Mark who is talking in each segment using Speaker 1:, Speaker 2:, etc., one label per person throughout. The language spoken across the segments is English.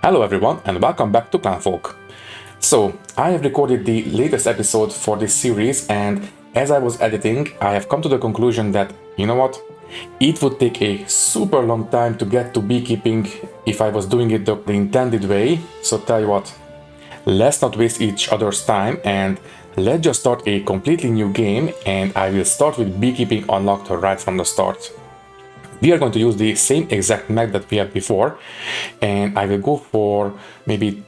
Speaker 1: Hello everyone and welcome back to Clanfolk. So, I have recorded the latest episode for this series, and as I was editing, I have come to the conclusion that, you know what, it would take a super long time to get to beekeeping if I was doing it the intended way. So tell you what, let's not waste each other's time and let's just start a completely new game, and I will start with beekeeping unlocked right from the start. We are going to use the same exact map that we had before, and I will go for maybe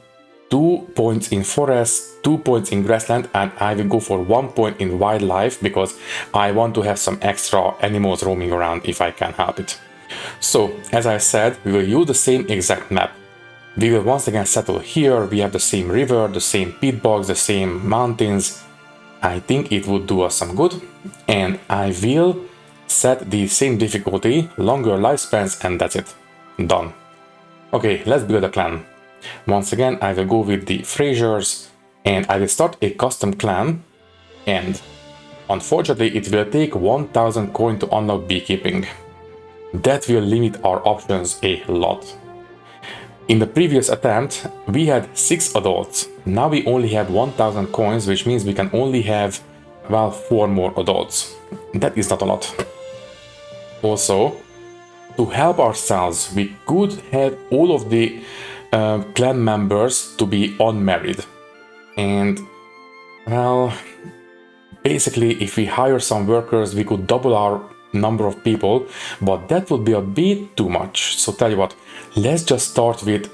Speaker 1: 2 points in forest, 2 points in grassland, and I will go for 1 point in wildlife because I want to have some extra animals roaming around if I can help it. So, as I said, we will use the same exact map. We will once again settle here. We have the same river, the same peat bogs, the same mountains. I think it would do us some good, and I will set the same difficulty, longer lifespans, and that's it. Done. Okay, let's build a clan. Once again, I will go with the Frasers, and I will start a custom clan, and unfortunately it will take 1000 coin to unlock beekeeping. That will limit our options a lot. In the previous attempt, we had 6 adults. Now we only have 1000 coins, which means we can only have, well, 4 more adults. That is not a lot. Also, to help ourselves, we could have all of the clan members to be unmarried. And, well, basically, if we hire some workers, we could double our number of people, but that would be a bit too much. So tell you what, let's just start with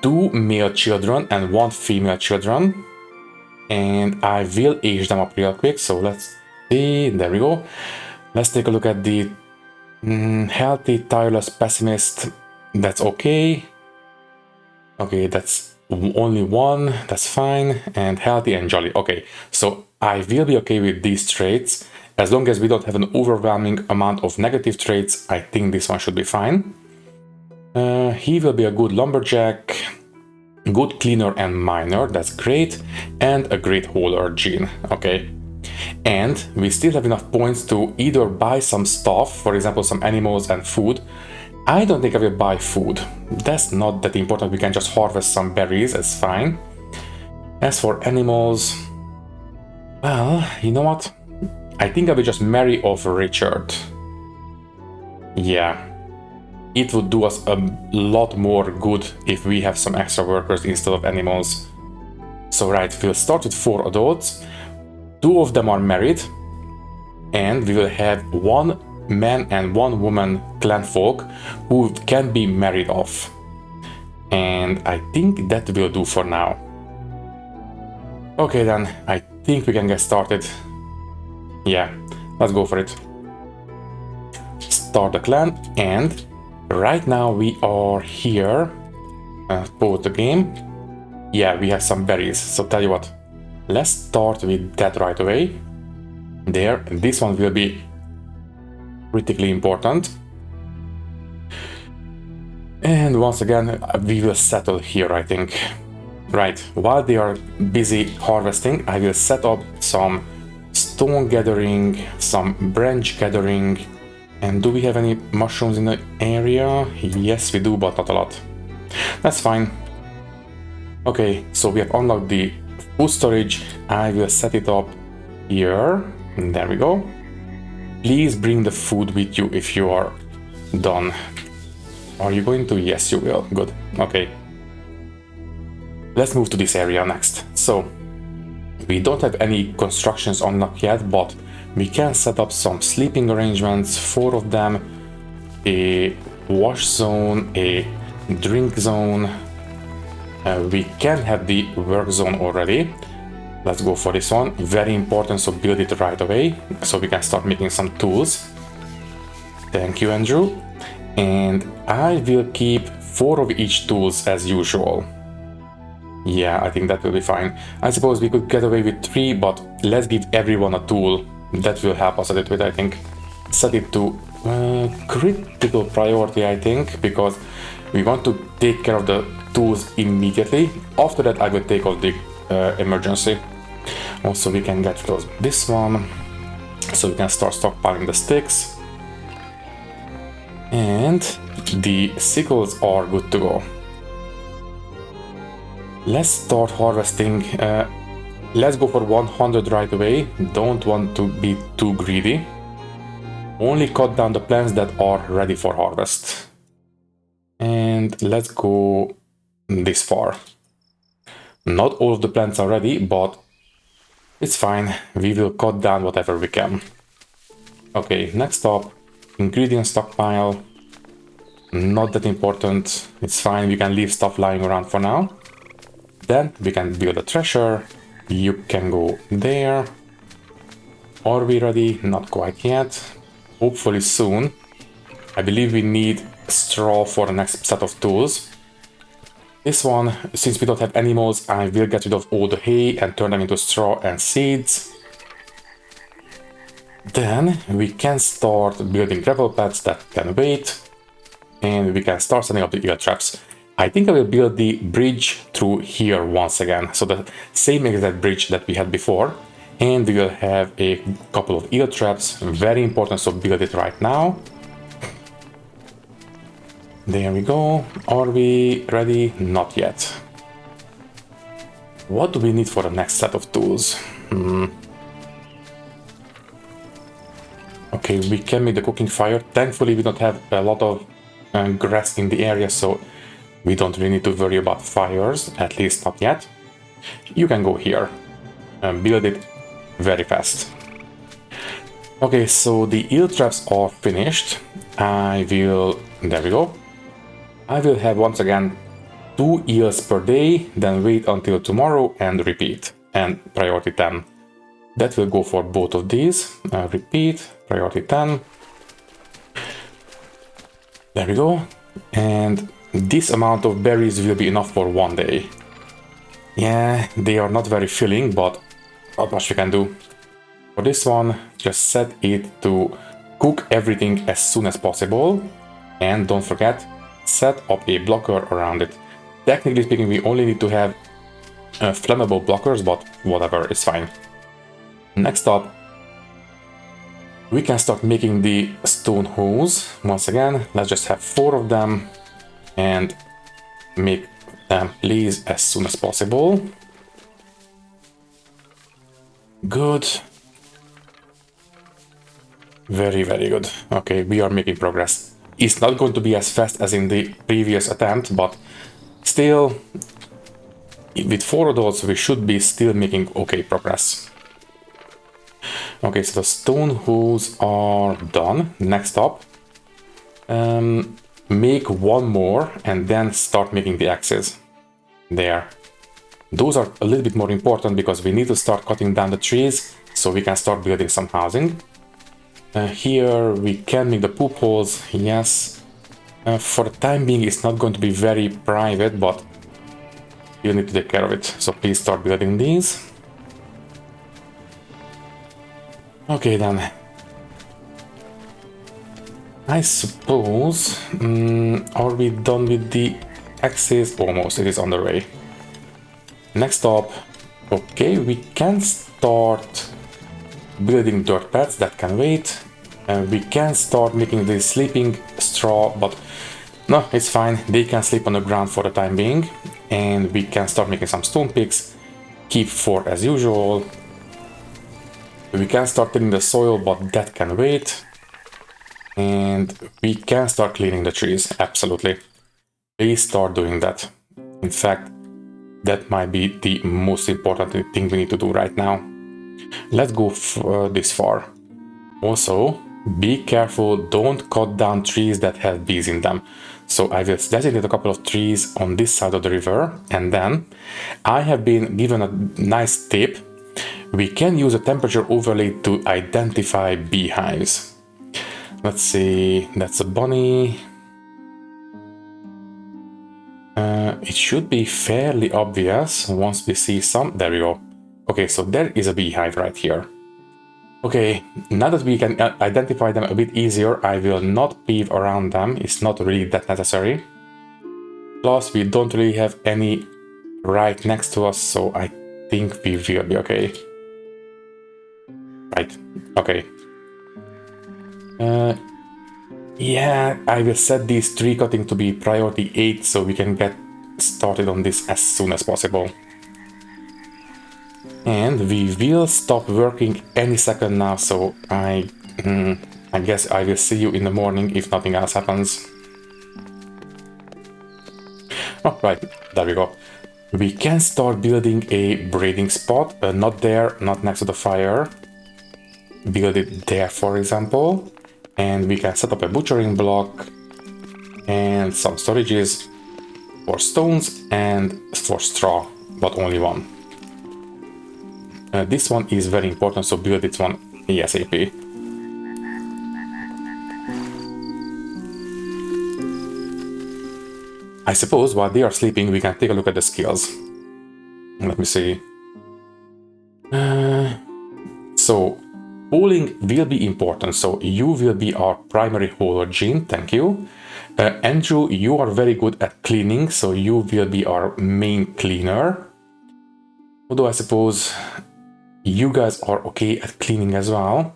Speaker 1: 2 male children and 1 female children, and I will age them up real quick. So let's see, there we go. Let's take a look at the healthy, tireless, pessimist. That's okay. Okay, that's only 1, that's fine. And healthy and jolly. Okay, so I will be okay with these traits. As long as we don't have an overwhelming amount of negative traits, I think this one should be fine. He will be a good lumberjack, good cleaner and miner, that's great, and a great hauler gene, okay. And we still have enough points to either buy some stuff, for example some animals and food. I don't think I will buy food, that's not that important, we can just harvest some berries, it's fine. As for animals, well, you know what? I think I will just marry off Richard. Yeah, it would do us a lot more good if we have some extra workers instead of animals. So right, we'll start with 4 adults. 2 of them are married, and we will have 1 man and 1 woman clanfolk who can be married off. And I think that will do for now. Okay then, I think we can get started. Yeah, let's go for it. Start the clan, and right now we are here. Pause the game. Yeah, we have some berries, so tell you what, let's start with that right away. There, this one will be critically important. And once again, we will settle here, I think. Right, while they are busy harvesting, I will set up some stone gathering, some branch gathering. And do we have any mushrooms in the area? Yes, we do, but not a lot. That's fine. Okay, so we have unlocked the food storage. I will set it up here. There we go. Please bring the food with you if you are done. Are you going to? Yes, you will. Good. Okay. Let's move to this area next. So, we don't have any constructions unlocked yet, but we can set up some sleeping arrangements, 4 of them, a wash zone, a drink zone. We can have the work zone already. Let's go for this one. Very important, so build it right away so we can start making some tools. Thank you, Andrew. And I will keep 4 of each tools as usual. Yeah, I think that will be fine. I suppose we could get away with 3, but let's give everyone a tool. That will help us a little bit, I think. Set it to critical priority, I think, because we want to take care of the tools immediately. After that, I will take off the emergency. Also, we can get close this one, so we can start stockpiling the sticks. And the sickles are good to go. Let's start harvesting. Let's go for 100 right away. Don't want to be too greedy. Only cut down the plants that are ready for harvest. And let's go this far. Not all of the plants are ready, but it's fine. We will cut down whatever we can. Okay, next up, ingredient stockpile. Not that important. It's fine. We can leave stuff lying around for now. Then we can build a thresher. You can go there. Are we ready? Not quite yet. Hopefully soon. I believe we need straw for the next set of tools. This one, since we don't have animals, I will get rid of all the hay and turn them into straw and seeds. Then we can start building gravel pads that can wait. And we can start setting up the eel traps. I think I will build the bridge through here once again. So the same exact bridge that we had before. And we will have a couple of eel traps. Very important, so build it right now. There we go. Are we ready? Not yet. What do we need for the next set of tools? Okay, we can make the cooking fire. Thankfully, we don't have a lot of grass in the area, so we don't really need to worry about fires, at least not yet. You can go here and build it very fast. Okay, so the eel traps are finished. There we go. I will have once again 2 eels per day, then wait until tomorrow and repeat. And priority 10. That will go for both of these. Repeat, priority 10. There we go. And this amount of berries will be enough for one day. Yeah, they are not very filling, but not much we can do. For this one, just set it to cook everything as soon as possible. And don't forget, set up a blocker around it. Technically speaking, we only need to have flammable blockers, but whatever, it's fine. Next up, we can start making the stone hose. Once again, let's just have 4 of them and make them please as soon as possible. Good. Very, very good. Okay, we are making progress. It's not going to be as fast as in the previous attempt, but still, with 4 of those, we should be still making okay progress. Okay, so the stone hose are done. Next up, make 1 more and then start making the axes. There. Those are a little bit more important because we need to start cutting down the trees so we can start building some housing. Here we can make the poop holes, yes. For the time being, it's not going to be very private, but you need to take care of it. So please start building these. Okay then. I suppose, are we done with the axes? Almost, it is on the way. Next up, okay, we can start building dirt pads that can wait. We can start making the sleeping straw, but no, it's fine. They can sleep on the ground for the time being. And we can start making some stone picks. Keep 4 as usual. We can start tilling the soil, but that can wait. And we can start cleaning the trees, absolutely. Please start doing that. In fact, that might be the most important thing we need to do right now. Let's go this far. Also, be careful, don't cut down trees that have bees in them. So I will designate a couple of trees on this side of the river, and then I have been given a nice tip. We can use a temperature overlay to identify beehives. Let's see, that's a bunny. It should be fairly obvious once we see some. There we go. Okay, so there is a beehive right here. Okay, now that we can identify them a bit easier, I will not peeve around them. It's not really that necessary. Plus, we don't really have any right next to us, so I think we will be okay. Right, okay. Yeah, I will set this tree cutting to be priority 8 so we can get started on this as soon as possible. And we will stop working any second now, so I guess I will see you in the morning if nothing else happens. Oh, right, there we go. We can start building a breeding spot, not there, not next to the fire. Build it there, for example. And we can set up a butchering block and some storages for stones and for straw, but only one. This one is very important, so build this one ASAP. I suppose while they are sleeping, we can take a look at the skills. Let me see. So, hauling will be important, so you will be our primary hauler, Jean, thank you. Andrew, you are very good at cleaning, so you will be our main cleaner. Although I suppose you guys are okay at cleaning as well.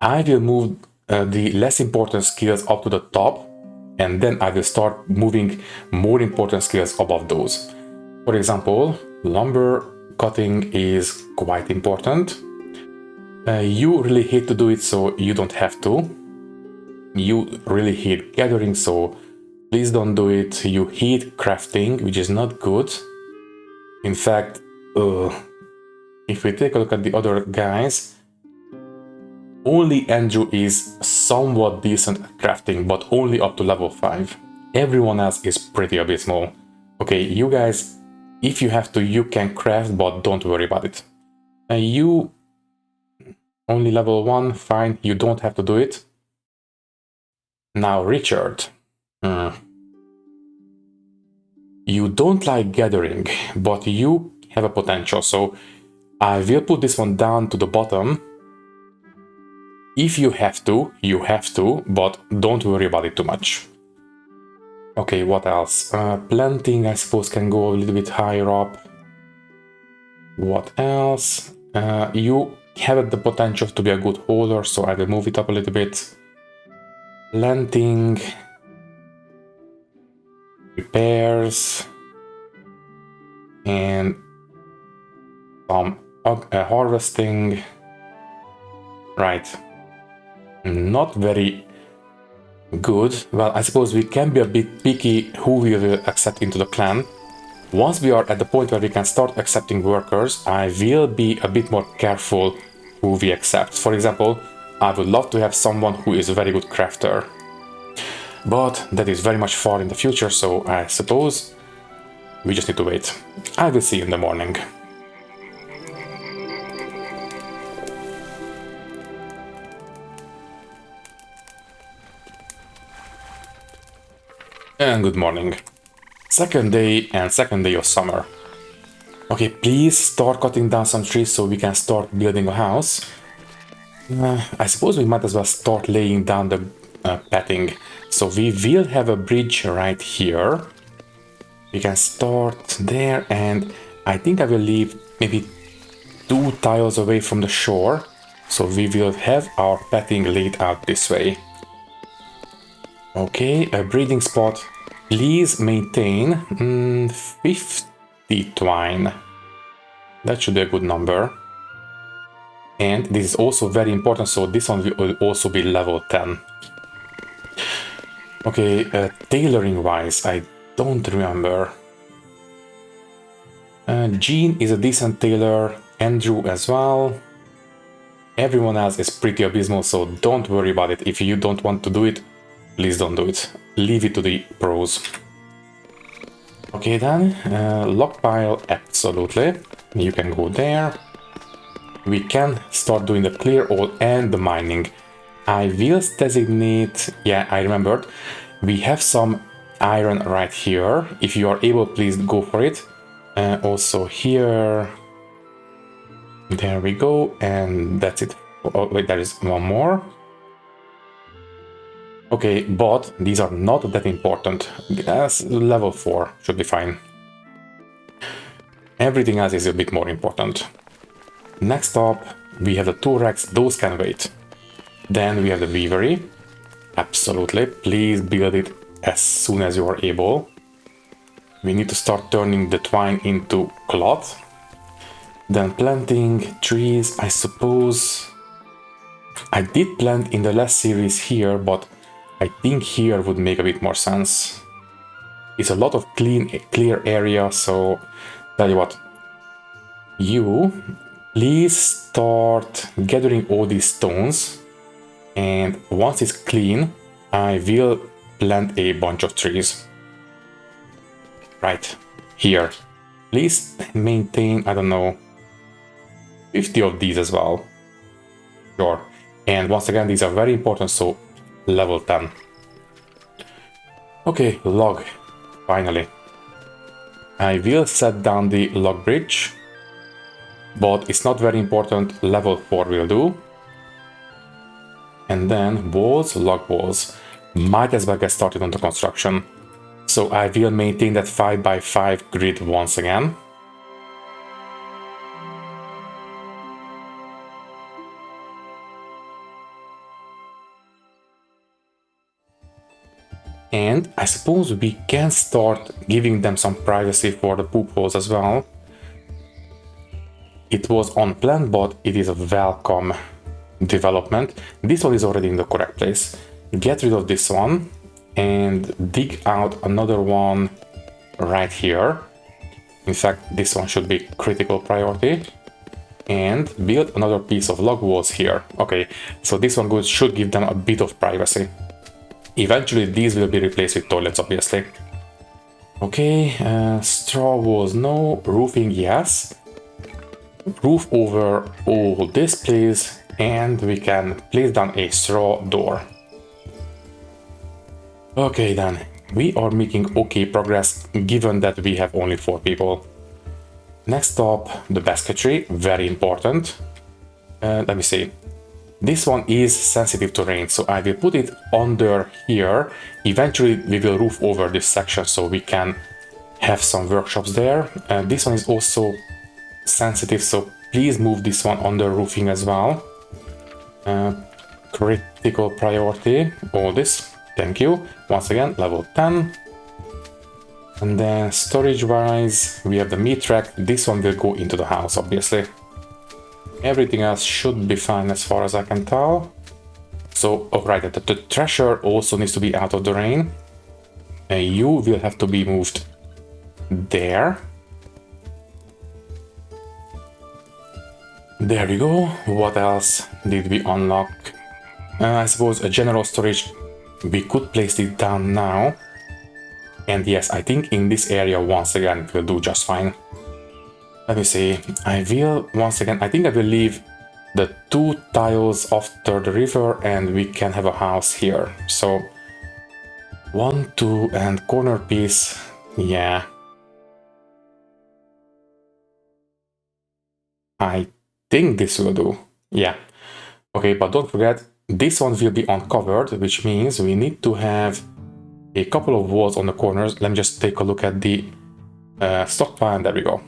Speaker 1: I will move the less important skills up to the top, and then I will start moving more important skills above those. For example, lumber cutting is quite important. You really hate to do it, so you don't have to. You really hate gathering, so please don't do it. You hate crafting, which is not good. In fact, if we take a look at the other guys, only Andrew is somewhat decent at crafting, but only up to level 5. Everyone else is pretty abysmal. Okay, you guys, if you have to, you can craft, but don't worry about it. You only level 1, fine, you don't have to do it. Now, Richard. You don't like gathering, but you have a potential, so I will put this one down to the bottom. If you have to, but don't worry about it too much. Okay, what else? Planting, I suppose, can go a little bit higher up. What else? You have the potential to be a good hauler, so I will move it up a little bit. Planting, repairs, and some harvesting. Right. Not very good. Well, I suppose we can be a bit picky who we will accept into the clan. Once we are at the point where we can start accepting workers, I will be a bit more careful who we accept. For example, I would love to have someone who is a very good crafter. But that is very much far in the future, so I suppose we just need to wait. I will see you in the morning. And good morning. Second day of summer. Okay, please start cutting down some trees so we can start building a house. I suppose we might as well start laying down the pathing. So we will have a bridge right here. We can start there, and I think I will leave maybe 2 tiles away from the shore. So we will have our pathing laid out this way. Okay, a breeding spot. Please maintain 50 twine. That should be a good number. And this is also very important, so this one will also be level 10. Okay, tailoring wise, I don't remember. Jean is a decent tailor, Andrew as well. Everyone else is pretty abysmal, so don't worry about it. If you don't want to do it, please don't do it. Leave it to the pros. Okay then, log pile, absolutely. You can go there. We can start doing the clear all and the mining. I will designate, yeah, I remembered. We have some iron right here. If you are able, please go for it. Also here. There we go, and that's it. Oh, wait, there is one more. Okay, but these are not that important. As level 4 should be fine. Everything else is a bit more important. Next up, we have the thorax, those can wait. Then we have the weavery. Absolutely, please build it as soon as you are able. we need to start turning the twine into cloth. Then planting trees, I suppose. I did plant in the last series here, but I think here would make a bit more sense. It's a lot of clear area, so tell you what. You, please start gathering all these stones, and once it's clean, I will plant a bunch of trees. Right, here. Please maintain, I don't know, 50 of these as well. Sure. And once again, these are very important, so level 10. Okay, log, finally. I will set down the log bridge, but it's not very important, level 4 will do. And then walls, log walls. Might as well get started on the construction. So I will maintain that 5x5 grid once again. And I suppose we can start giving them some privacy for the poop holes as well. It was unplanned, but it is a welcome development. This one is already in the correct place. Get rid of this one and dig out another one right here. In fact, this one should be critical priority. And build another piece of log walls here. Okay, so this one should give them a bit of privacy. Eventually, these will be replaced with toilets, obviously. Okay, straw walls, no. Roofing, yes. Roof over all this, please. And we can place down a straw door. Okay, then. We are making okay progress, given that we have only 4 people. Next up, the basketry, very important. Let me see. This one is sensitive to rain, so I will put it under here. Eventually, we will roof over this section so we can have some workshops there. This one is also sensitive, so please move this one under roofing as well. Critical priority, all this. Thank you. Once again, level 10. And then storage-wise, we have the meat rack. This one will go into the house, obviously. Everything else should be fine as far as I can tell. So, alright, the thresher also needs to be out of the rain. You will have to be moved there. There we go. What else did we unlock? I suppose a general storage. We could place it down now. And yes, I think in this area, once again, it will do just fine. Let me see, I will, once again, I think I will leave the 2 tiles after the river and we can have a house here. So, 1, 2, and corner piece, yeah. I think this will do, yeah. Okay, but don't forget, this one will be uncovered, which means we need to have a couple of walls on the corners. Let me just take a look at the stockpile, and there we go.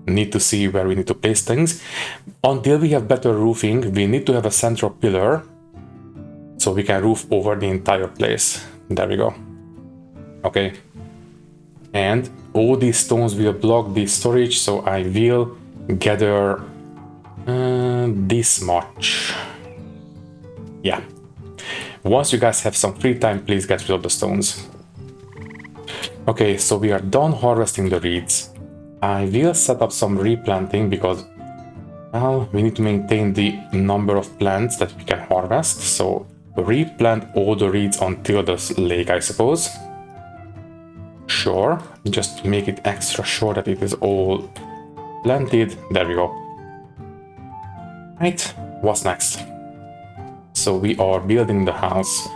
Speaker 1: Need to see where we need to place things. Until we have better roofing, we need to have a central pillar so we can roof over the entire place. There we go. Okay. And all these stones will block the storage, so I will gather this much. Yeah. Once you guys have some free time, please get rid of the stones. Okay, so we are done harvesting the reeds. I will set up some replanting because, well, we need to maintain the number of plants that we can harvest. So replant all the reeds until the lake, I suppose. Sure, just make it extra sure that it is all planted. There we go. Right, what's next? So we are building the house.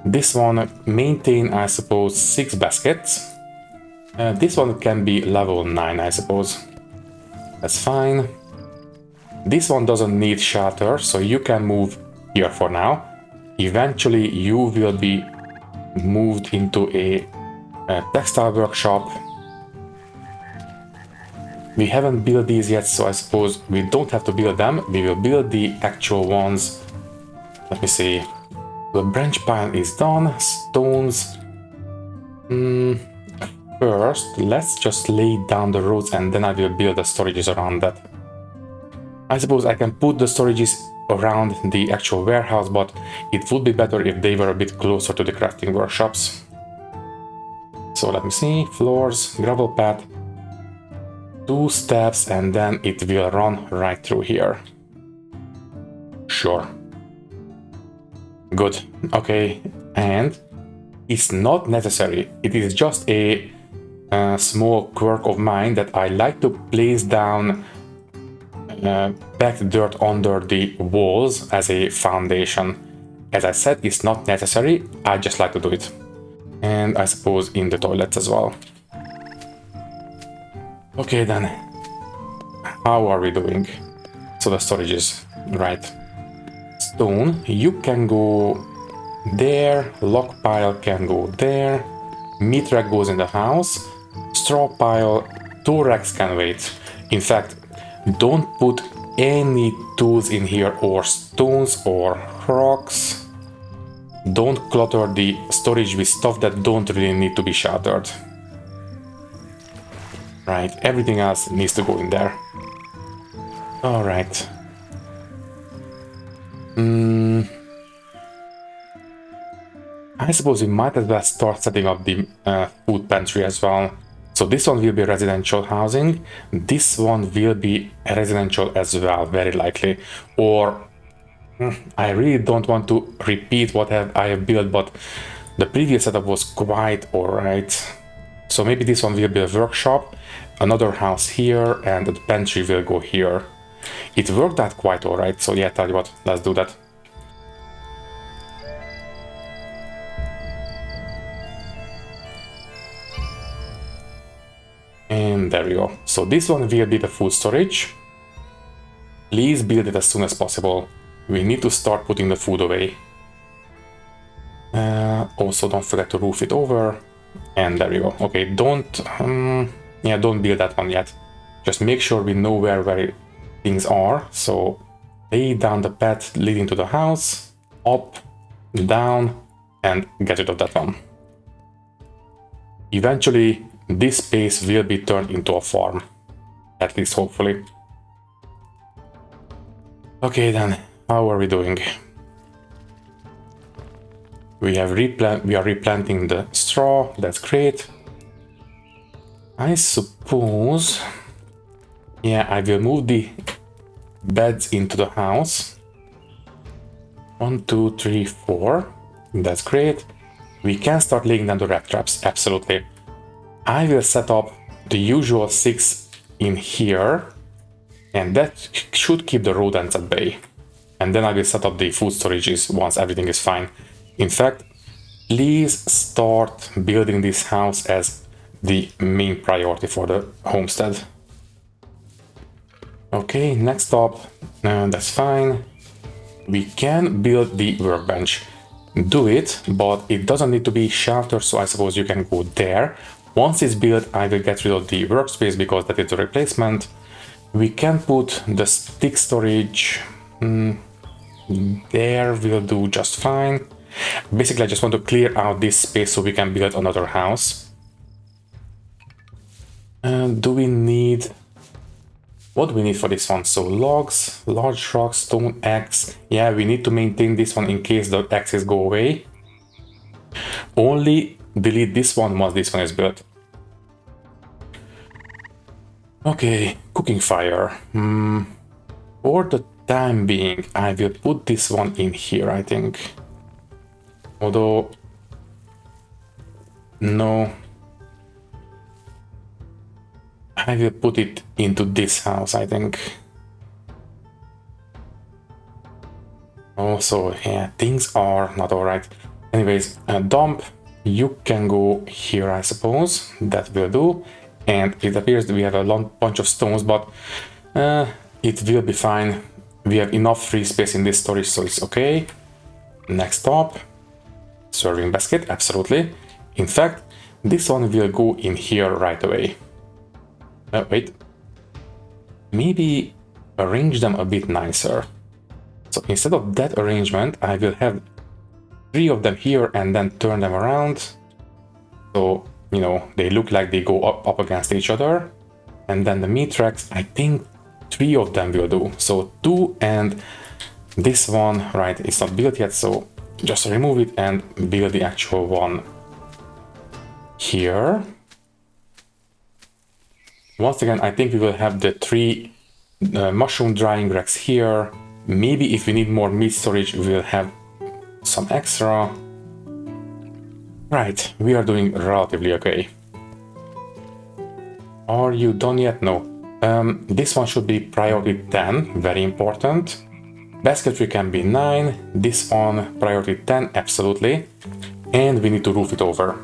Speaker 1: This one, maintain, I suppose, 6 baskets. This one can be level 9, I suppose. That's fine. This one doesn't need shelter, so you can move here for now. Eventually, you will be moved into a textile workshop. We haven't built these yet, so I suppose we don't have to build them. We will build the actual ones. Let me see. The branch pile is done. Stones. First, let's just lay down the roads and then I will build the storages around that. I suppose I can put the storages around the actual warehouse, but it would be better if they were a bit closer to the crafting workshops. So let me see, floors, gravel path, 2 steps, and then it will run right through here. Sure. Good. Okay, and it's not necessary. It is just a small quirk of mine that I like to place down packed dirt under the walls as a foundation. As I said, it's not necessary. I just like to do it. And I suppose in the toilets as well. Okay then. How are we doing? So the storages, right. Stone, you can go there, log pile can go there, meat rack goes in the house, straw pile, 2 racks can wait. In fact, don't put any tools in here or stones or rocks. Don't clutter the storage with stuff that don't really need to be sheltered. Right, everything else needs to go in there. Alright. I suppose we might as well start setting up the food pantry as well. So this one will be residential housing. This one will be residential as well, very likely. Or I really don't want to repeat what I have built, but the previous setup was quite alright. So maybe this one will be a workshop, another house here, and the pantry will go here. It worked out quite alright, so yeah, tell you what, let's do that. And there we go. So this one will be the food storage. Please build it as soon as possible. We need to start putting the food away. Also, don't forget to roof it over. And there we go. Okay, don't build that one yet. Just make sure we know where things are. So lay down the path leading to the house, up, down, and get rid of that one. Eventually, this space will be turned into a farm. At least hopefully. Okay then, how are we doing? We are replanting the straw, that's great. I suppose, yeah, I will move the beds into the house. 1, 2, 3, 4, that's great. We can start laying down the rat traps, absolutely. I will set up the usual 6 in here, and that should keep the rodents at bay. And then I will set up the food storages once everything is fine. In fact, please start building this house as the main priority for the homestead. Okay, next up, that's fine. We can build the workbench. Do it, but it doesn't need to be sheltered, so I suppose you can go there. Once it's built, I will get rid of the workspace because that is a replacement. We can put the stick storage there, will do just fine. Basically, I just want to clear out this space so we can build another house. Do we need... What do we need for this one? So logs, large rocks, stone axe. Yeah, we need to maintain this one in case the axes go away. Only delete this one once this one is built. Okay, cooking fire. For the time being, I will put this one in here, I think. Although... No. I will put it into this house, I think. Also, yeah, things are not alright. Anyways, dump, you can go here, I suppose. That will do. And it appears that we have a long bunch of stones, but it will be fine. We have enough free space in this storage, so it's okay. Next up, serving basket, absolutely. In fact, this one will go in here right away. Wait, maybe arrange them a bit nicer. So instead of that arrangement, I will have 3 of them here and then turn them around. So you know, they look like they go up against each other. And then the meat racks, I think 3 of them will do. So 2 and this one, right, it's not built yet, so just remove it and build the actual one here. Once again, I think we will have the 3 mushroom drying racks here. Maybe if we need more meat storage, we'll have some extra. Right, we are doing relatively okay. Are you done yet? No. This one should be priority 10, very important. Basketry can be 9, this one priority 10, absolutely. And we need to roof it over.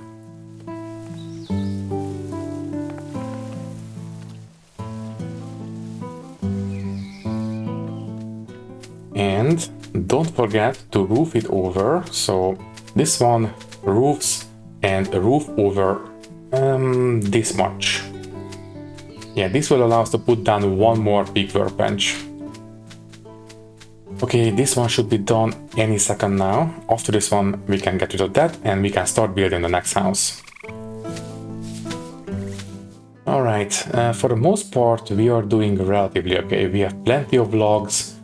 Speaker 1: And don't forget to roof it over. So this one roofs and a roof over this much. Yeah, this will allow us to put down one more big workbench. Okay, this one should be done any second now. After this one, we can get rid of that and we can start building the next house. Alright, for the most part, we are doing relatively okay. We have plenty of logs,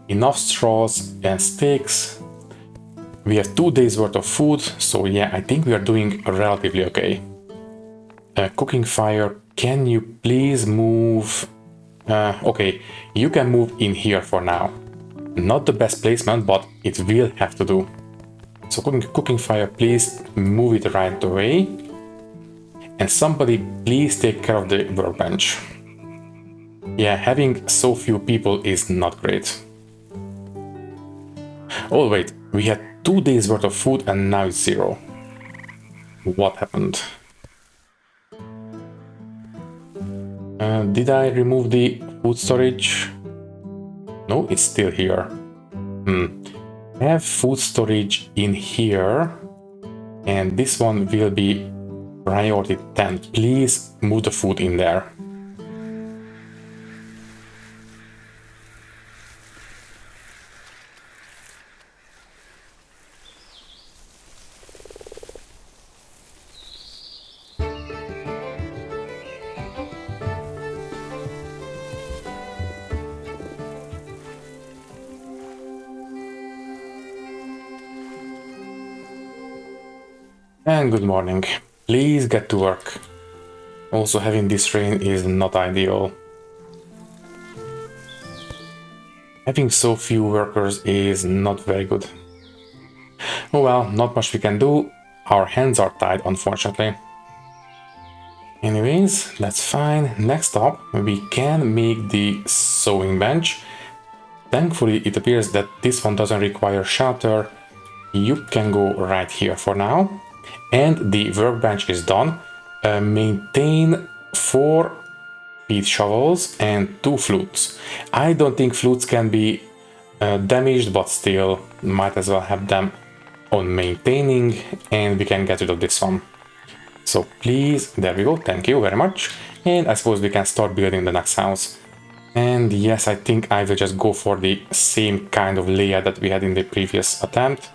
Speaker 1: enough straws and sticks. We have 2 days worth of food, so yeah, I think we are doing relatively okay. Cooking fire, can you please move? Okay, you can move in here for now. Not the best placement, but it will have to do. So cooking fire, please move it right away. And somebody please take care of the workbench. Yeah, having so few people is not great. Oh wait, we had 2 days worth of food and now it's 0. What happened? Did I remove the food storage? No, it's still here. I have food storage in here and this one will be priority 10. Please move the food in there. And good morning. Please get to work. Also, having this rain is not ideal. Having so few workers is not very good. Oh well, not much we can do. Our hands are tied, unfortunately. Anyways, that's fine. Next up, we can make the sewing bench. Thankfully, it appears that this one doesn't require shelter. You can go right here for now. And the workbench is done. Maintain 4 peat shovels and 2 flutes. I don't think flutes can be damaged, but still might as well have them on maintaining, and we can get rid of this one. So please, there we go, thank you very much. And I suppose we can start building the next house. And yes, I think I will just go for the same kind of layout that we had in the previous attempt.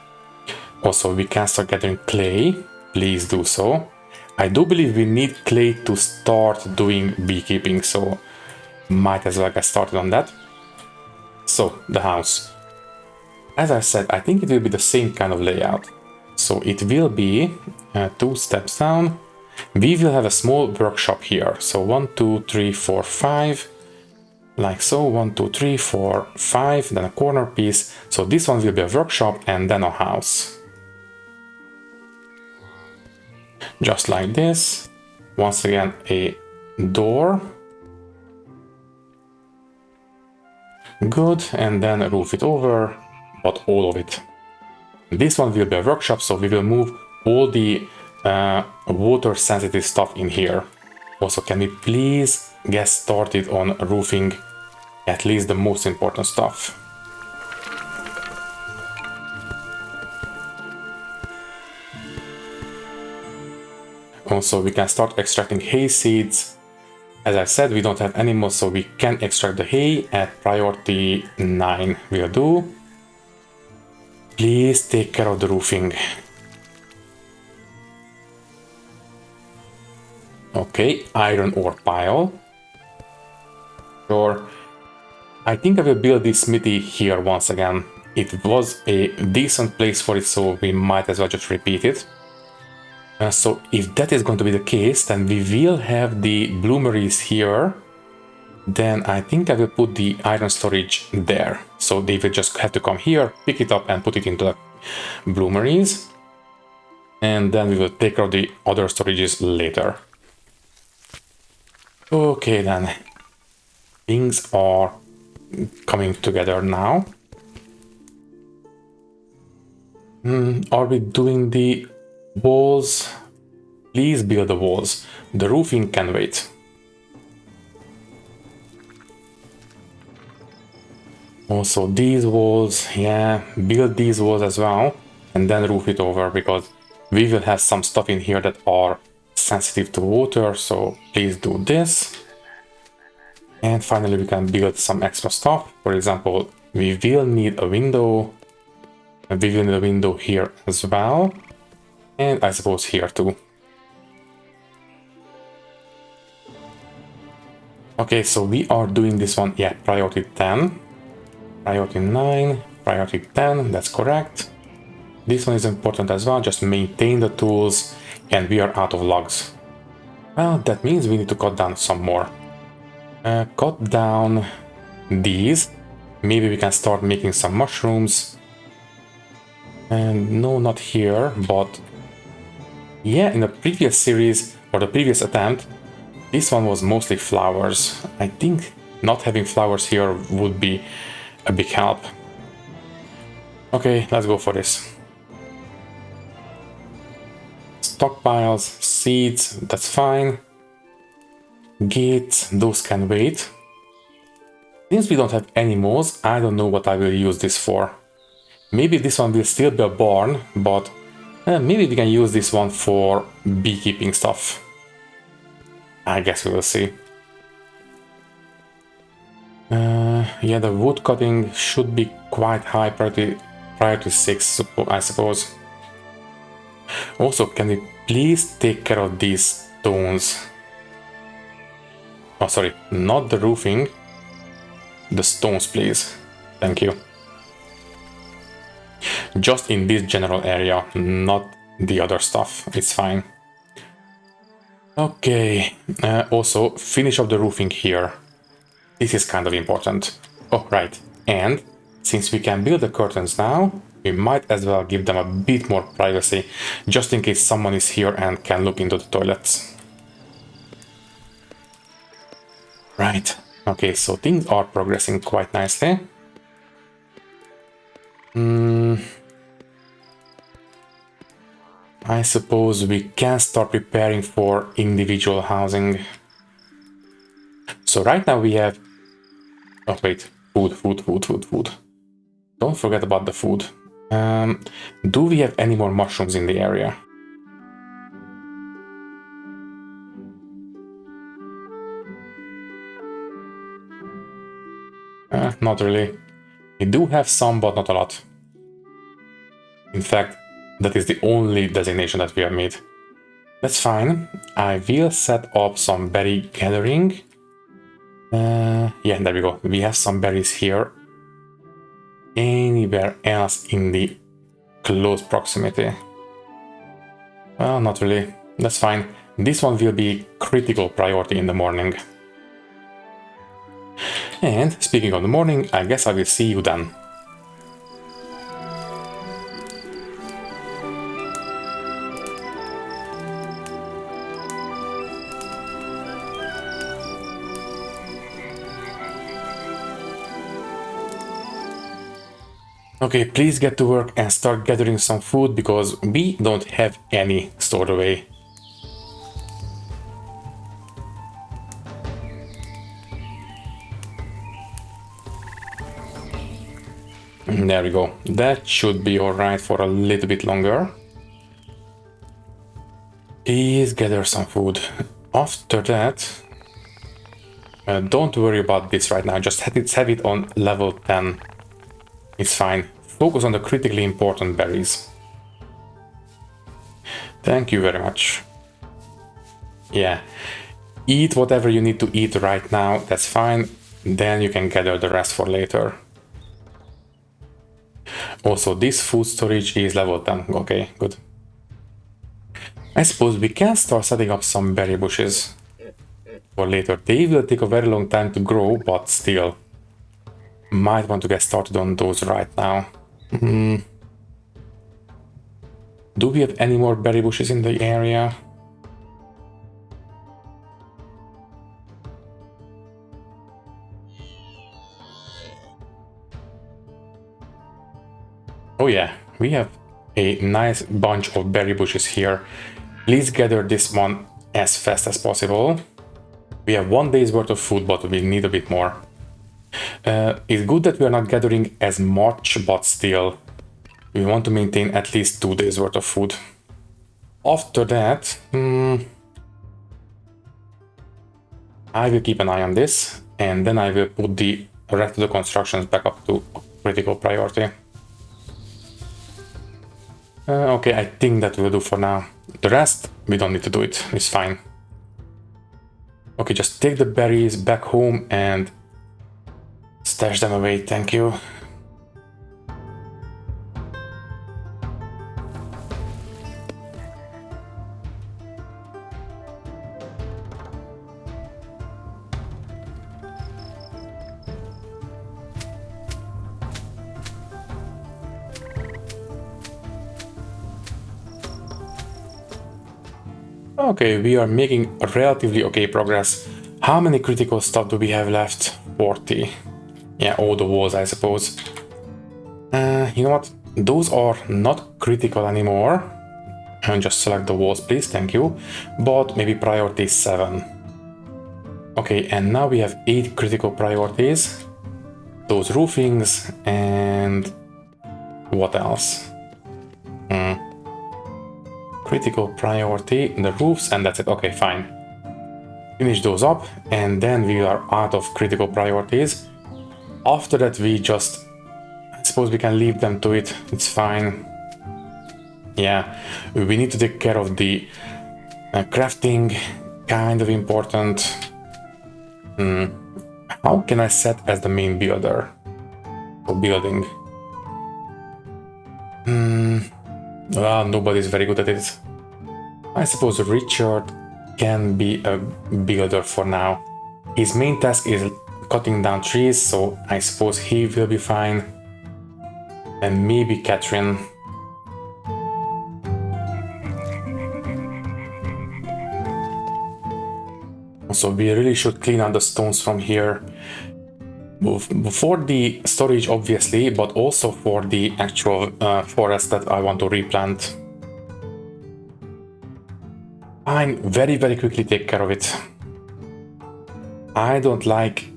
Speaker 1: Also, we can start gathering clay. Please do so. I do believe we need clay to start doing beekeeping, so might as well get started on that. So, the house. As I said, I think it will be the same kind of layout. So it will be 2 steps down. We will have a small workshop here. So 1, 2, 3, 4, 5. Like so, 1, 2, 3, 4, 5, then a corner piece. So this one will be a workshop and then a house. Just like this. Once again, a door. Good, and then roof it over, but all of it. This one will be a workshop, so we will move all the water sensitive stuff in here. Also, can we please get started on roofing at least the most important stuff? Also, we can start extracting hay seeds. As I said, we don't have animals, so we can extract the hay at priority 9 will do. Please take care of the roofing. Okay, iron ore pile. Sure. I think I will build this smithy here once again. It was a decent place for it, so we might as well just repeat it. So if that is going to be the case, then we will have the bloomeries here. Then I think I will put the iron storage there. So they will just have to come here, pick it up and put it into the bloomeries. And then we will take care of the other storages later. Okay then. Things are coming together now. Are we doing the walls? Please build the walls. The roofing can wait. Also these walls, yeah, build these walls as well and then roof it over, because we will have some stuff in here that are sensitive to water, so please do this. And finally we can build some extra stuff. For example, we will need a window, and we will need a window here as well, and I suppose here too. Okay, so we are doing this one, yeah, priority 10. Priority 9, priority 10, that's correct. This one is important as well, just maintain the tools, and we are out of logs. Well, that means we need to cut down some more. Cut down these. Maybe we can start making some mushrooms. And no, not here, but yeah, in the previous series, or the previous attempt, this one was mostly flowers. I think not having flowers here would be a big help. Okay, let's go for this. Stockpiles, seeds, that's fine. Gates, those can wait. Since we don't have any moles, I don't know what I will use this for. Maybe this one will still be a barn, but maybe we can use this one for beekeeping stuff. I guess we will see. Yeah, the wood cutting should be quite high, priority 6, I suppose. Also, can we please take care of these stones? Oh, sorry, not the roofing. The stones, please. Thank you. Just in this general area, not the other stuff. It's fine. Okay, also finish up the roofing here. This is kind of important. Oh, right. And since we can build the curtains now, we might as well give them a bit more privacy, just in case someone is here and can look into the toilets. Right. Okay, so things are progressing quite nicely. I suppose we can start preparing for individual housing. So right now we have... Oh wait, food. Don't forget about the food. Do we have any more mushrooms in the area? Not really. We do have some, but not a lot. In fact, that is the only designation that we have made. That's fine. I will set up some berry gathering. Yeah, there we go. We have some berries here. Anywhere else in the close proximity? Well, not really. That's fine. This one will be critical priority in the morning. And speaking of the morning, I guess I will see you then. Okay, please get to work and start gathering some food, because we don't have any stored away. There we go. That should be alright for a little bit longer. Please gather some food. After that, don't worry about this right now. Just have it on level 10. It's fine. Focus on the critically important berries. Thank you very much. Yeah. Eat whatever you need to eat right now, that's fine. Then you can gather the rest for later. Also, this food storage is level 10. Okay, good. I suppose we can start setting up some berry bushes for later. They will take a very long time to grow, but still. Might want to get started on those right now. Do we have any more berry bushes in the area? Oh yeah, we have a nice bunch of berry bushes here. Please gather this one as fast as possible. We have 1 day's worth of food, but we need a bit more. It's good that we are not gathering as much, but still, we want to maintain at least 2 days worth of food. After that, I will keep an eye on this, and then I will put the rest of the constructions back up to critical priority. Okay, I think that will do for now. The rest, we don't need to do it, it's fine. Okay, just take the berries back home and stash them away, thank you. Okay, we are making relatively okay progress. How many critical stuff do we have left? 40. Yeah, all the walls, I suppose. You know what? Those are not critical anymore. And just select the walls, please, thank you. But maybe priority 7. Okay, and now we have 8 critical priorities. Those roofings and... what else? Critical priority, the roofs, and that's it. Okay, fine. Finish those up, and then we are out of critical priorities. After that, we just... I suppose we can leave them to it. It's fine. Yeah, we need to take care of the crafting. Kind of important. How can I set as the main builder for building? Well, nobody's very good at it. I suppose Richard can be a builder for now. His main task is cutting down trees, so I suppose he will be fine. And maybe Catherine. So we really should clean out the stones from here. For the storage, obviously, but also for the actual forest that I want to replant. Fine, very quickly take care of it. I don't like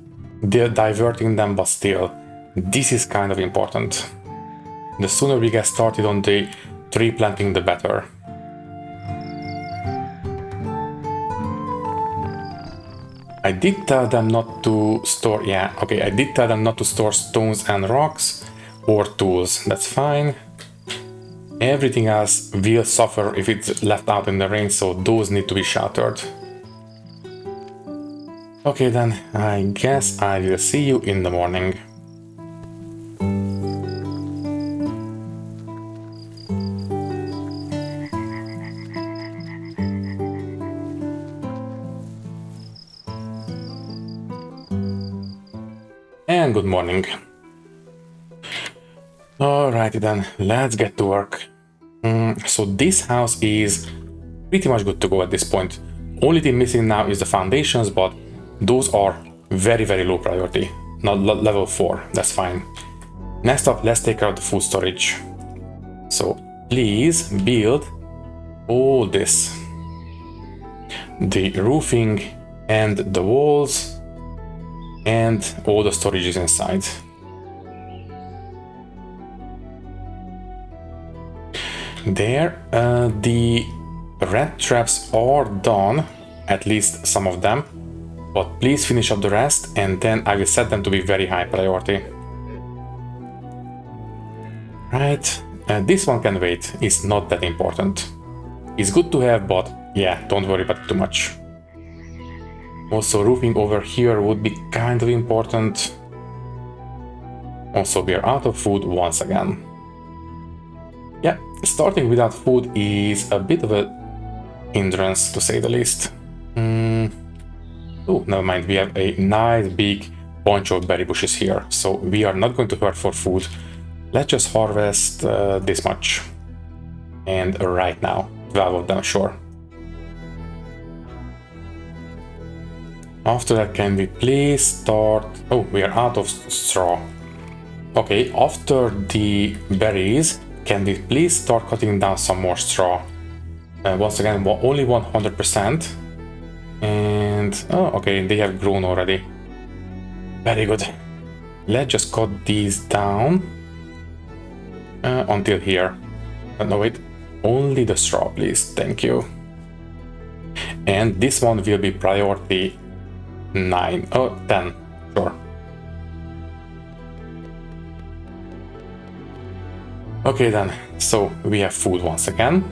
Speaker 1: diverting them, but still, this is kind of important. The sooner we get started on the tree planting, the better. I did tell them not to store, yeah, okay, I did tell them not to store stones and rocks or tools, that's fine. Everything else will suffer if it's left out in the rain, so those need to be sheltered. Okay then, I guess I will see you in the morning. And good morning. Alrighty then, let's get to work. So this house is pretty much good to go at this point. Only thing missing now is the foundations, but those are very low priority. Not level 4, that's fine. Next up, let's take care of the food storage. So please build all this. The roofing and the walls and all the storages inside. There, the red traps are done, at least some of them, but please finish up the rest and then I will set them to be very high priority. Right, this one can wait, it's not that important. It's good to have, but yeah, don't worry about it too much. Also, roofing over here would be kind of important. Also, we are out of food once again. Yeah, starting without food is a bit of a hindrance, to say the least. Oh, never mind, we have a nice big bunch of berry bushes here, so we are not going to hurt for food. Let's just harvest this much. And right now, 12 of them, sure. After that, can we please start... Oh, we are out of straw. Okay, after the berries, can we please start cutting down some more straw? Once again, only 100%. And... oh, okay, they have grown already. Very good. Let's just cut these down until here. No, wait. Only the straw, please. Thank you. And this one will be priority 9. Oh, 10. Sure. Okay then. So we have food once again.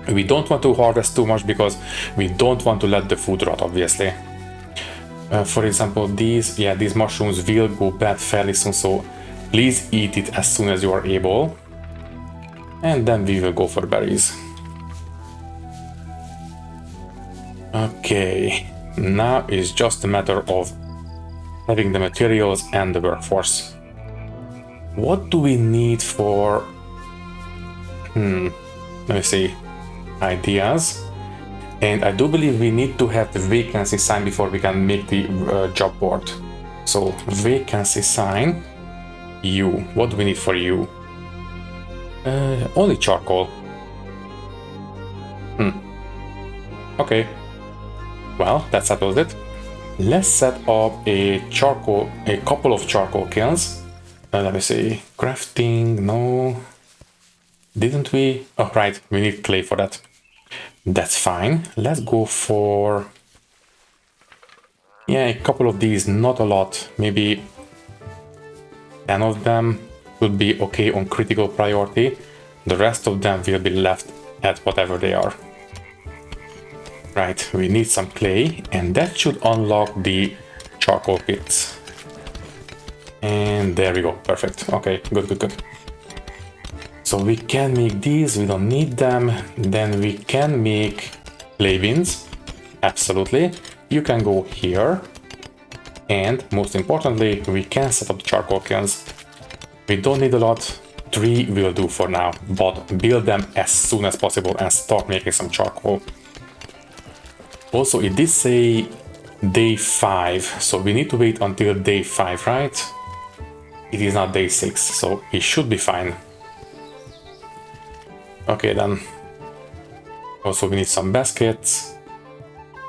Speaker 1: We don't want to harvest too much because we don't want to let the food rot, obviously. For example, these mushrooms will go bad fairly soon, so please eat it as soon as you are able. And then we will go for berries. Okay, now it's just a matter of having the materials and the workforce. What do we need for... let me see. Ideas. And I do believe we need to have the vacancy sign before we can make the job board. So, vacancy sign. You. What do we need for you? Only charcoal. Okay. Well, that settles it. Let's set up a couple of charcoal kilns. Let me see. Crafting, no. Didn't we? Oh, right. We need clay for that. That's fine. Let's go for... yeah, a couple of these, not a lot. Maybe 10 of them would be okay on critical priority. The rest of them will be left at whatever they are. Right, we need some clay, and that should unlock the charcoal pits. And there we go, perfect. Okay, good. So we can make these, we don't need them. Then we can make clay bins, absolutely. You can go here. And most importantly, we can set up the charcoal kilns. We don't need a lot, 3 will do for now, but build them as soon as possible and start making some charcoal. Also, it did say day 5, so we need to wait until day 5, right? It is not day 6, so it should be fine. Okay then. Also, we need some baskets.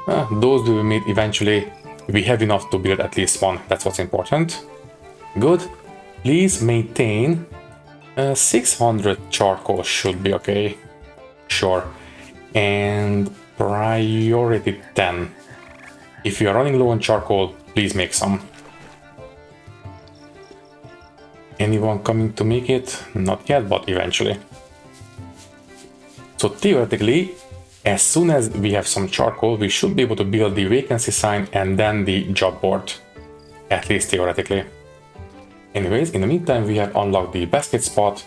Speaker 1: Those we will need eventually. We have enough to build at least one, that's what's important. Good. Please maintain 600 charcoal should be okay. Sure. And priority 10. If you are running low on charcoal, please make some. Anyone coming to make it? Not yet, but eventually. So theoretically, as soon as we have some charcoal, we should be able to build the vacancy sign and then the job board. At least theoretically. Anyways, in the meantime, we have unlocked the basket spot.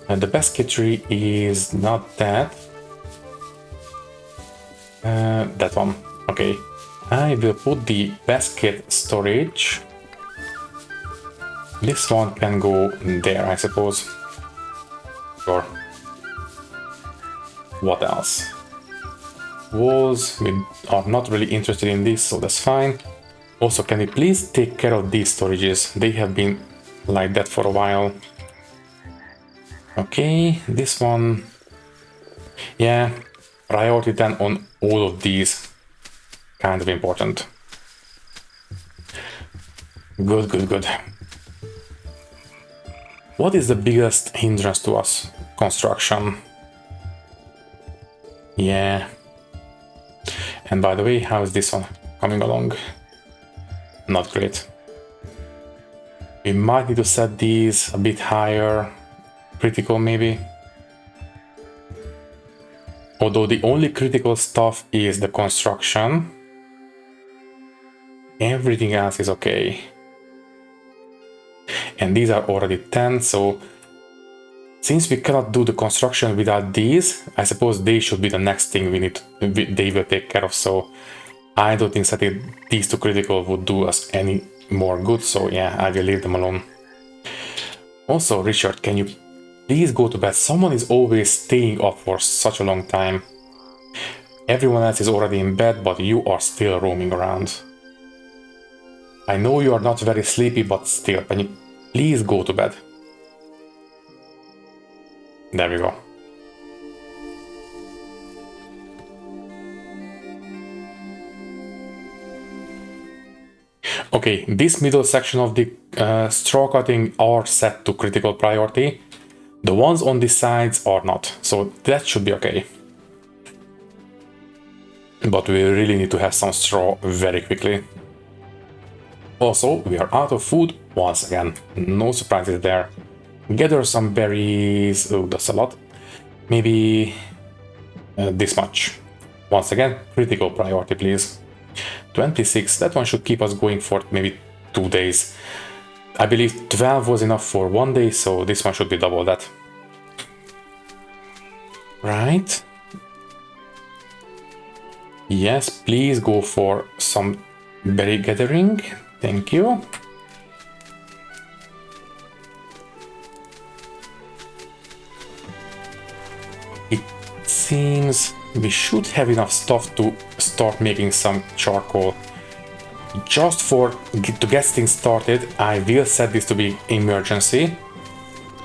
Speaker 1: And the basketry is not that. That one. Okay. I will put the basket storage. This one can go there, I suppose. Sure. What else? Walls, we are not really interested in this, so that's fine. Also, can we please take care of these storages? They have been like that for a while. Okay, this one. Yeah, priority 10 on all of these. Kind of important. Good. What is the biggest hindrance to us? Construction. Yeah. And by the way, how is this one coming along? Not great. We might need to set these a bit higher. Critical maybe. Although the only critical stuff is the construction. Everything else is okay. And these are already 10, so since we cannot do the construction without these, I suppose they should be the next thing they will take care of, so I don't think setting these to critical would do us any more good, so yeah, I will leave them alone. Also, Richard, can you please go to bed? Someone is always staying up for such a long time. Everyone else is already in bed, but you are still roaming around. I know you are not very sleepy, but still, can you please go to bed? There we go. Okay, this middle section of the straw cutting are set to critical priority. The ones on the sides are not, so that should be okay. But we really need to have some straw very quickly. Also, we are out of food once again. No surprises there. Gather some berries. Oh, that's a lot. Maybe this much. Once again, critical priority, please. 26, that one should keep us going for maybe 2 days. I believe 12 was enough for 1 day, so this one should be double that. Right. Yes, please go for some berry gathering. Thank you. It seems we should have enough stuff to start making some charcoal. Just to get things started, I will set this to be emergency.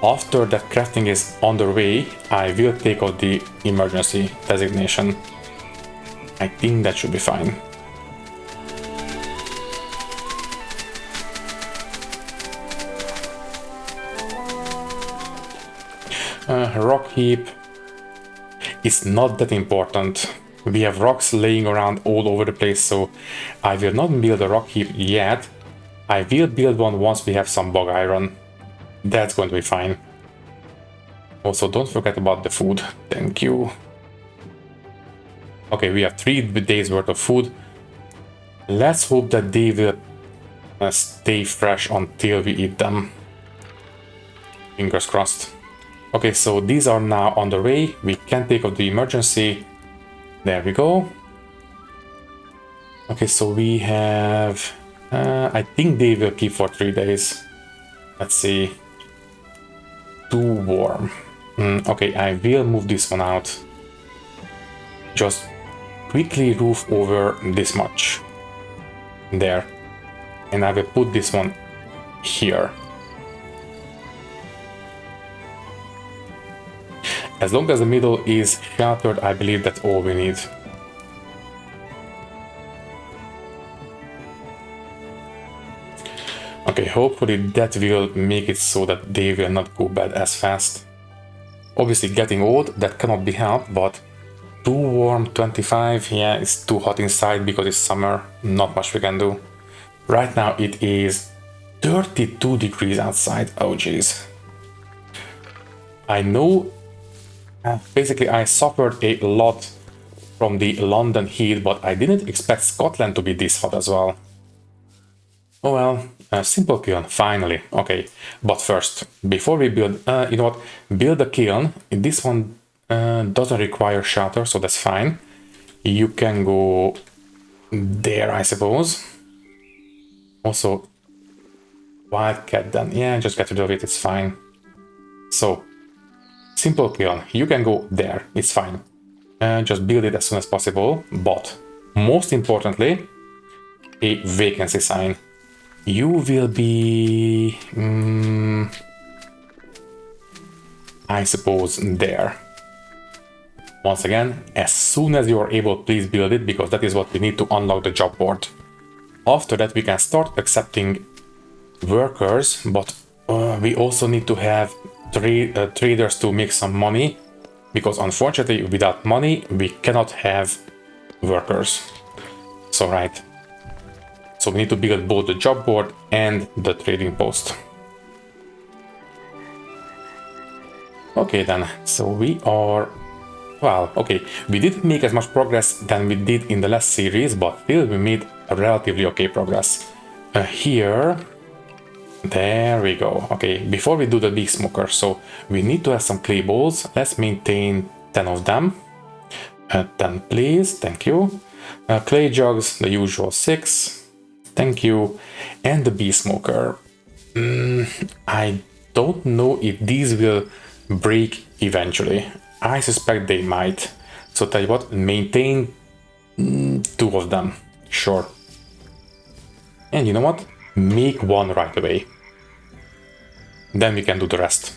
Speaker 1: After that crafting is underway, I will take out the emergency designation. I think that should be fine. Rock heap is not that important. We have rocks laying around all over the place, so I will not build a rock heap yet. I will build one once we have some bog iron. That's going to be fine. Also, don't forget about the food. Thank you. Okay, we have 3 days worth of food. Let's hope that they will stay fresh until we eat them. Fingers crossed. Okay, so these are now on the way. We can take out the emergency. There we go. Okay, so we have... I think they will keep for 3 days. Let's see. Too warm. Okay, I will move this one out. Just quickly roof over this much. There. And I will put this one here. As long as the middle is sheltered, I believe that's all we need. Okay, hopefully that will make it so that they will not go bad as fast. Obviously getting old, that cannot be helped, but too warm, 25, yeah, it's too hot inside because it's summer, not much we can do. Right now it is 32 degrees outside, oh jeez. I know, basically I suffered a lot from the London heat, but I didn't expect Scotland to be this hot as well. Oh well, a simple kiln, finally. Okay, but first, before we build, you know what, build a kiln. This one doesn't require shelter, so that's fine. You can go there, I suppose. Also, wildcat then, yeah, just get rid of it, it's fine. So, simple kiln, you can go there, it's fine. Just build it as soon as possible, but most importantly, a vacancy sign. You will be, I suppose, there. Once again, as soon as you are able, please build it, because that is what we need to unlock the job board. After that, we can start accepting workers, but we also need to have traders to make some money, because unfortunately, without money, we cannot have workers. So, right. So we need to build both the job board and the trading post. Okay then, so we are Well, okay, we didn't make as much progress than we did in the last series, but still we made a relatively okay progress. Here, there we go. Okay, before we do the big smoker, so we need to have some clay bowls. Let's maintain 10 of them. 10 please, thank you. Clay jugs, the usual 6, thank you. And the bee smoker. I don't know if these will break eventually. I suspect they might. So tell you what, maintain 2 of them. Sure. And you know what? Make 1 right away. Then we can do the rest.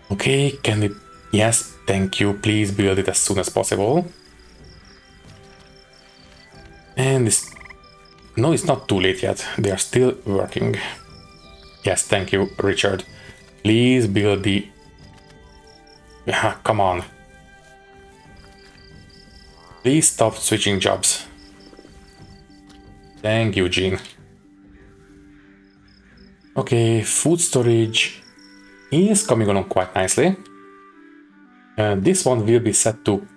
Speaker 1: Okay, can we... Yes, thank you. Please build it as soon as possible. And this... No, it's not too late yet. They are still working. Yes, thank you, Richard. Please build the... Come on. Please stop switching jobs. Thank you, Gene. Okay, food storage is coming along quite nicely. This one will be set to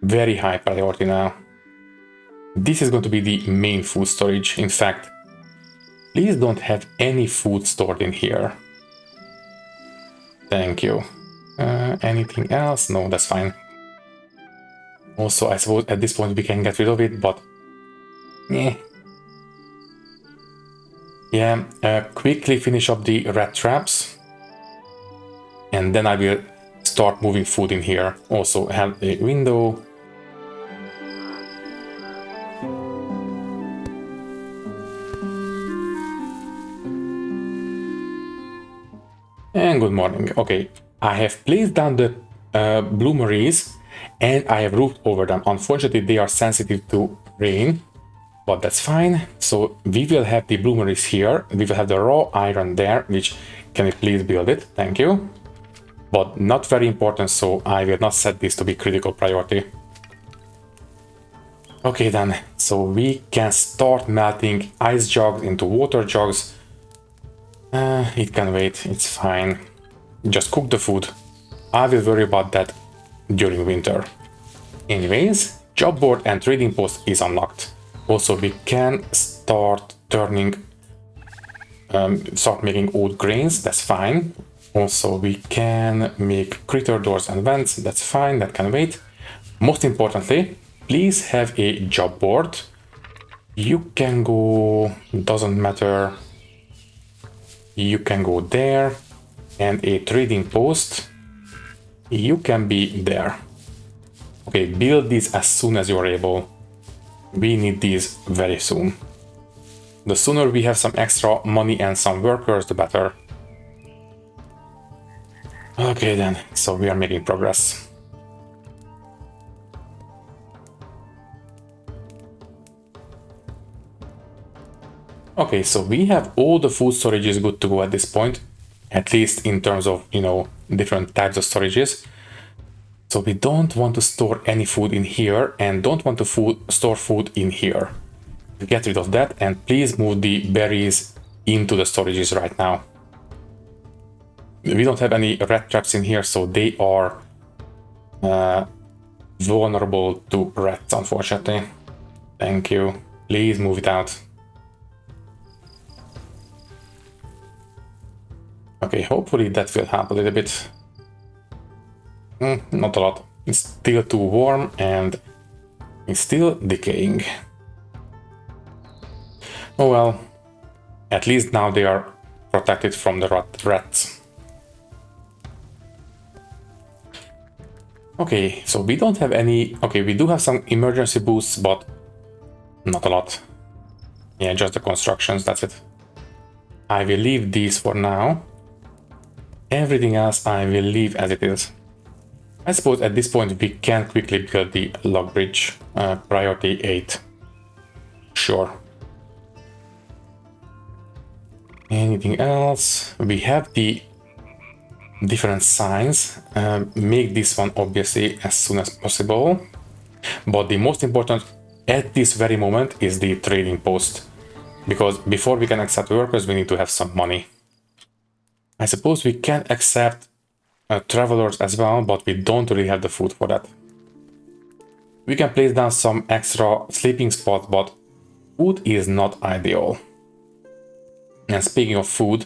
Speaker 1: very high priority now. This is going to be the main food storage. In fact, please don't have any food stored in here. Thank you. Anything else? No, that's fine. Also, I suppose at this point we can get rid of it, but... Yeah, quickly finish up the rat traps. And then I will start moving food in here. Also have a window. And good morning. Okay, I have placed down the bloomeries and I have roofed over them. Unfortunately, they are sensitive to rain, but that's fine. So we will have the bloomeries here. We will have the raw iron there, which can you please build it? Thank you. But not very important, so I will not set this to be critical priority. Okay then, so we can start melting ice jugs into water jugs. It can wait, it's fine. Just cook the food. I will worry about that during winter. Anyways, job board and trading post is unlocked. Also, we can start making old grains, that's fine. Also, we can make critter doors and vents, that's fine, that can wait. Most importantly, please have a job board. You can go, doesn't matter. You can go there, and a trading post. You can be there. Okay, build these as soon as you're able. We need these very soon. The sooner we have some extra money and some workers, the better. Okay then, so we are making progress. Okay, so we have all the food storages good to go at this point, at least in terms of, different types of storages. So we don't want to store any food in here and don't want to store food in here. Get rid of that and please move the berries into the storages right now. We don't have any rat traps in here, so they are vulnerable to rats, unfortunately. Thank you. Please move it out. Okay, hopefully that will help a little bit. Not a lot. It's still too warm and it's still decaying. Oh well, at least now they are protected from the rats. Okay, so we don't have any... Okay, we do have some emergency boosts, but not a lot. Yeah, just the constructions, that's it. I will leave these for now. Everything else I will leave as it is. I suppose at this point we can quickly build the log bridge, priority 8. Sure. Anything else? We have the different signs. Make this one obviously as soon as possible. But the most important at this very moment is the trading post. Because before we can accept workers, we need to have some money. I suppose we can accept travelers as well, but we don't really have the food for that. We can place down some extra sleeping spots, but food is not ideal. And speaking of food,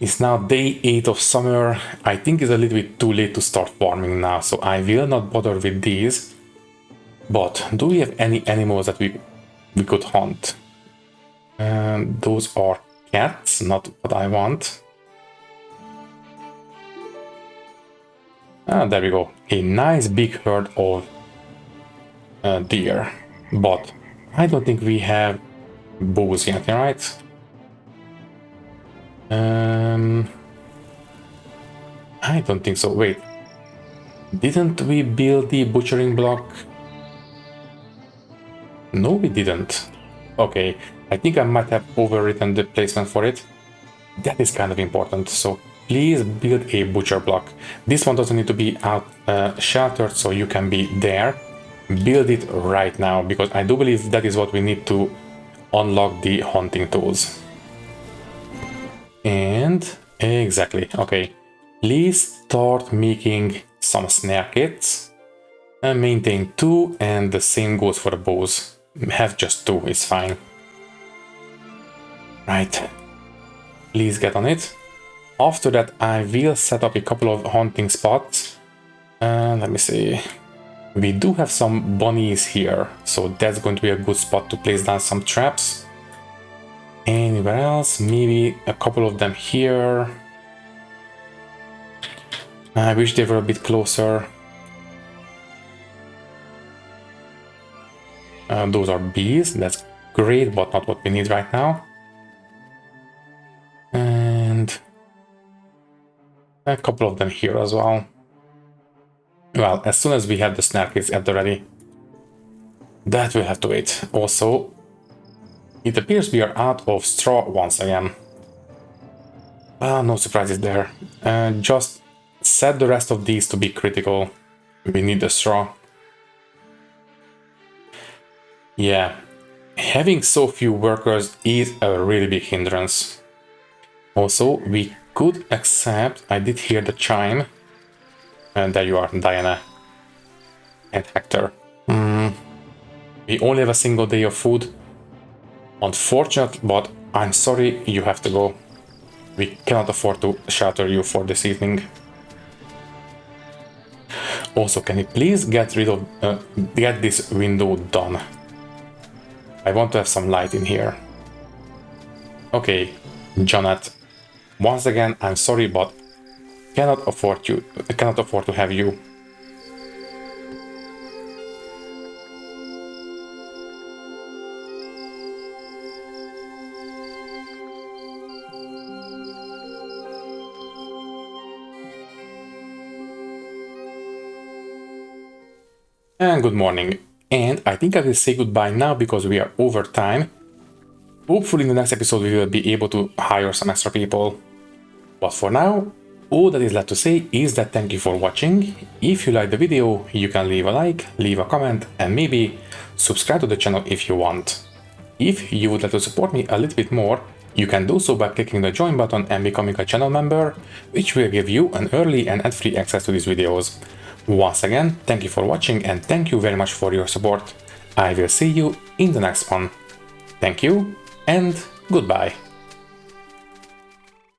Speaker 1: it's now day 8 of summer. I think it's a little bit too late to start farming now, so I will not bother with these. But do we have any animals that we could hunt? Those are cats, not what I want. There we go. A nice big herd of deer. But I don't think we have bows yet, right? I don't think so. Wait. Didn't we build the butchering block? No, we didn't. Okay, I think I might have overwritten the placement for it. That is kind of important, so please build a butcher block. This one doesn't need to be out sheltered, so you can be there. Build it right now, because I do believe that is what we need to unlock the hunting tools. And exactly, okay. Please start making some snare kits. Maintain 2, and the same goes for the bows. Have just 2, it's fine. Right. Please get on it. After that, I will set up a couple of hunting spots. Let me see. We do have some bunnies here, so that's going to be a good spot to place down some traps. Anywhere else? Maybe a couple of them here. I wish they were a bit closer. Those are bees, that's great, but not what we need right now. And a couple of them here as well. Well, as soon as we have the snare kits at the ready, that will have to wait. Also, it appears we are out of straw once again. No surprises there. Just set the rest of these to be critical. We need the straw. Yeah, having so few workers is a really big hindrance. Also, we could accept, I did hear the chime. And there you are, Diana and Hector. We only have a single day of food. Unfortunate, but I'm sorry, you have to go. We cannot afford to shelter you for this evening. Also, can you please get rid of, get this window done? I want to have some light in here. Okay, Jonat. Once again, I'm sorry, but cannot afford to have you. And good morning. And I think I will say goodbye now because we are over time. Hopefully in the next episode we will be able to hire some extra people. But for now, all that is left to say is that thank you for watching. If you liked the video, you can leave a like, leave a comment, and maybe subscribe to the channel if you want. If you would like to support me a little bit more, you can do so by clicking the join button and becoming a channel member, which will give you an early and ad-free access to these videos. Once again, thank you for watching and thank you very much for your support. I will see you in the next one. Thank you and goodbye.